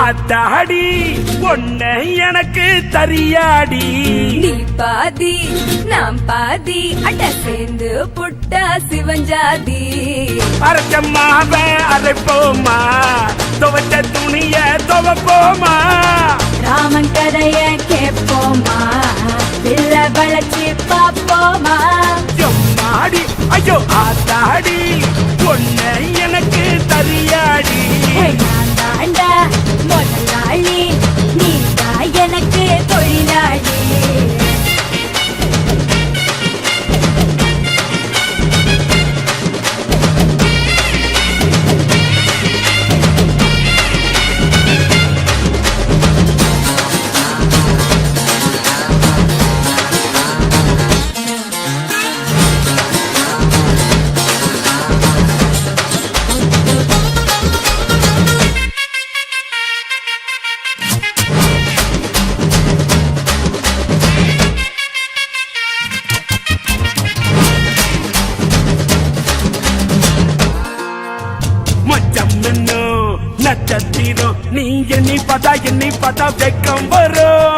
ஆத்தாடி பொண்ணு எனக்கு தரியாடி. நீ பாதி நாம் பாதி அட சேர்ந்து புட்டா சிவஞ்சாதி. அரைச்சம்மாவ அரைப்போமா துவச்ச துணிய துவப்போமா. ராமன் கதைய கேட்போமா பிள்ள வளர்ச்சி பாப்போமா. எம்மாடி ஐயோ ஆத்தாடி பொண்ணு எனக்கு தரியாடி. நான் தாண்டா முதலாளி நீ தான் எனக்கு தொழிலாளி. நட்சத்திரம் நீ என்னை பார்த்தா வெக்கம் வரும்.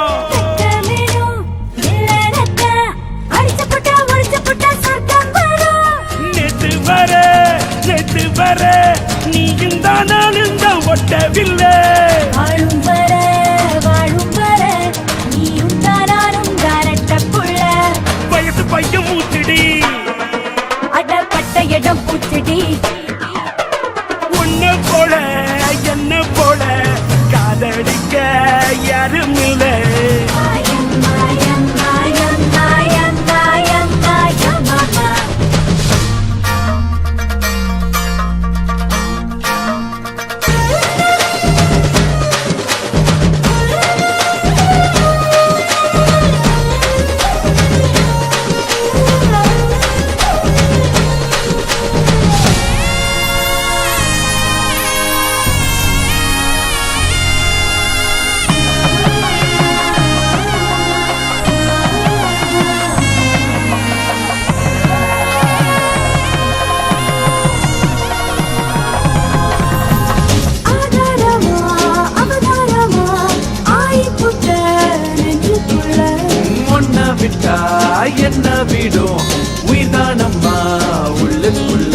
நேற்று வர நீ இந்த நாளும் தான் ஒட்டவில்லை. வாழும் வர நீயும் தானும் தாரட்ட புள்ள. வயசு பையன் மூச்சுடி அடப்பட்ட இடம் பூச்சடி. உன்னை போல என்ன போல காதடிக்க யாரும் இல்லை. மாயம் மாயம் மாயம் மாயம் மாயம் மாயம் மாமா. விட்டா என்ன விடும் உயிர்தானம்மா உள்ளுக்குள்ள.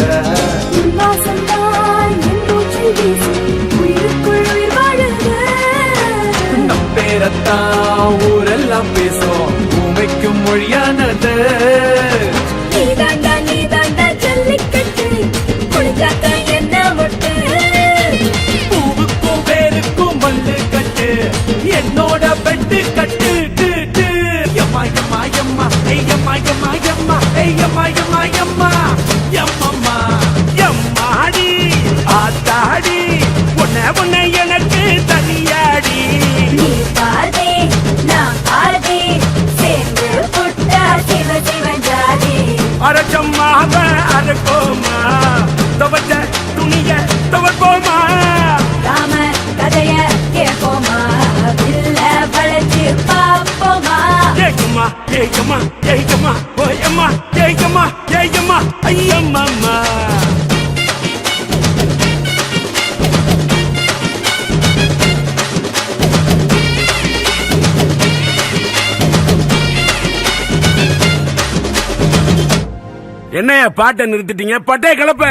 நம் பேரத்தான் ஊரெல்லாம் பேசும் உமைக்கும் மொழியானது. பூவுக்கும் பேருக்கும் மல்லு கட்டு என்னோட பெட்டு கட்டு. எம்மாடி ஆத்தாடி உன்னை எனக்கு தனியாடி. நீ பாதி நான் பாதி சேர்ந்து புட்டா சிவ சிவஞ்சாதி. அரைச்சம்மாவ அரைப்போமா துவச்ச துணிய துவப்போமா. ராம கதைய கேட்போமா பிள்ள வளர்ச்சி பாப்போமா. ஏகம்மா ஏகம்மா ஏகம்மா ஓயம்மா ஏகம்மா ஏகம்மா ஐயம்மா. என்னைய பாட்டை நிறுத்திட்டீங்க? பட்டே கலப்ப.